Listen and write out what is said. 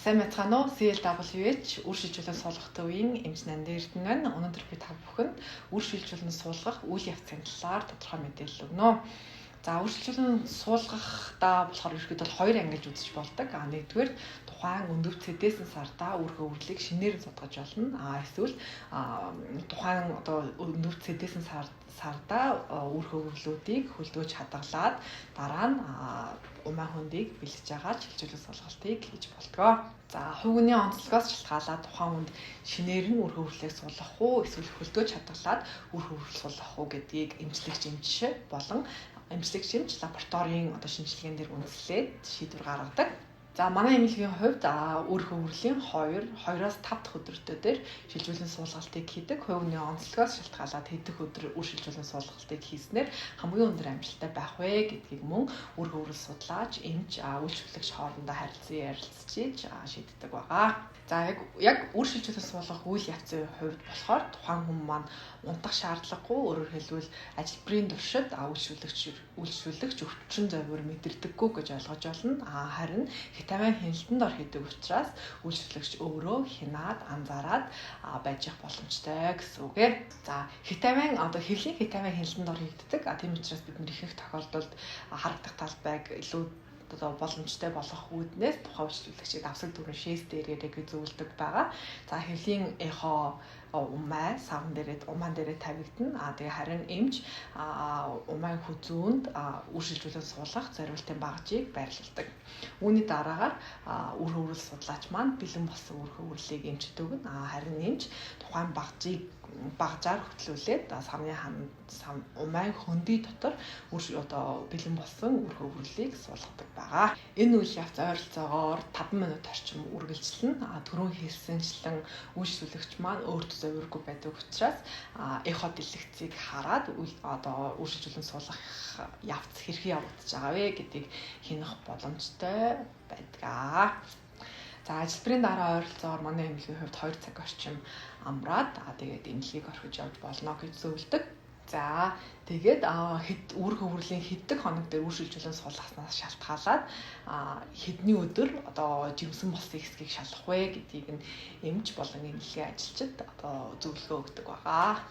Сайн байцгаана уу? CLWH үр шилжүүлэн суулгах төвийн эмч Нанди Эрдэнэ. Өнөөдөр би та бүхэнд үр шилжүүлэн суулгах үйл явцын талаар тодорхой мэдээлэл өгнө. За үр шилжүүлэн суулгахтаа болохоор ерөөхдөө хоёр ангилж үзэж болдог. Нэгдүгээр тухайн өндөв цэдээсэн сартаа үр хөвөрлийг шинээр судгаж болно. Эсвэл тухайн өндөв цэдээсэн сардаа үр хөвөрлүүдийг хөлдөөж хадгалаад дараа нь умаа хөндийг бэлгэж агаад шилжүүлэн суулгалтыг хийж болдог. За хувийн онцлогоос шалтгаалаад тухайн хүнд шинээр нь үр хөвөрлийг суулгах уу эсвэл хөлдөөж хадгалаад үр хөвөрлийг суулгах уу гэдгийг эмчлэгч эмч болон эмчлэгч эмч лабораторийн шинжилгээнд дээр үндэслээд шийдвэр гаргадаг. За манай эмнэлгийн хувьд үр хөвөрлийн 2-оос 5 дахь өдөртөө дээр шилжүүлэн суулгалтыг хийдэг. Хувийн онцлогоос шалтгаалаад хэдэх өдөр үр шилжүүлэн суулгалтыг хийснээр хамгийн өндөр амжилттай байх вэ гэдгийг мөн үр хөврөл судлаач, эмч, үйлчлэгч хоорондоо харилцан ярилцж шийддэг байгаа. За яг үр шилжүүлэн суулгах үйл явцын хувьд болохоор тухайн хүн маань унтах шаардлагагүй, өөрөөр хэлбэл ажилбарын туршид үйлчлүүлэгч өвчин зовир мэдэрдэггүй гэж ойлгож болно. Харин хитамин хяналтанд ор хийдэг учраас үйлчлэгч өөрөө хянаад анзаараад байж явах боломжтой гэсэн үг ээ. За хитамин хэвлийн хитамин хяналтанд ор хийгддэг. Тийм учраас бид нэр ихэнх тохиолдолд харагдах талбайг илүү боломжтой болгох үүднээс тухайн үйлчлүүлэгчид авсаг дүрэн шээс дээрээ зөвлөдөг байгаа. За хэвлийн эхо умаа савн умаан дээрээ тавигдана. Тэгээ харин эмч умаан хүзүүнд үр шилжүүлэн суулгах зорилтын багажийг байрлуулдаг. Үүний дараагаар үр хөврөл судлаач маань бэлэн болсон үр хөврөлийг эмчд өгнө. Харин эмч тухайн багажаар хөтлүүлээд умаан хөндөй дотор бэлэн болсон үр хөврөлийг суулгадаг байгаа. Энэ үйл явц ойролцоогоор 5 минут орчим үргэлжилнэ. Түрүүн хэлсэнчлэн үйлчлүүлэгч маань өөртөө завиргүй байдаг учраас эхо дэлгэцийг хараад үр шилжүүлэн суулгах явц хэрхэн явагдаж байгаа вэ гэдгийг хянах боломжтой байдаг. За ажилбарын дараа ойролцоогоор манай эмнэлгийн хувьд 2 цаг орчим амраад тэгээд эмнэлгийг орхиж явж болно гэж зөвлөдөг. За тэгээд үр хөврөлийн хэддэг хоног дээр үр шилжүүлэн суулгаснаас шалтгаалаад хэдний өдөр жимсэн болсон хэсгийг шалах вэ гэдгийг нь эмч болон эмнэлгийн ажилчид зөвлөгөө өгдөг байгаа.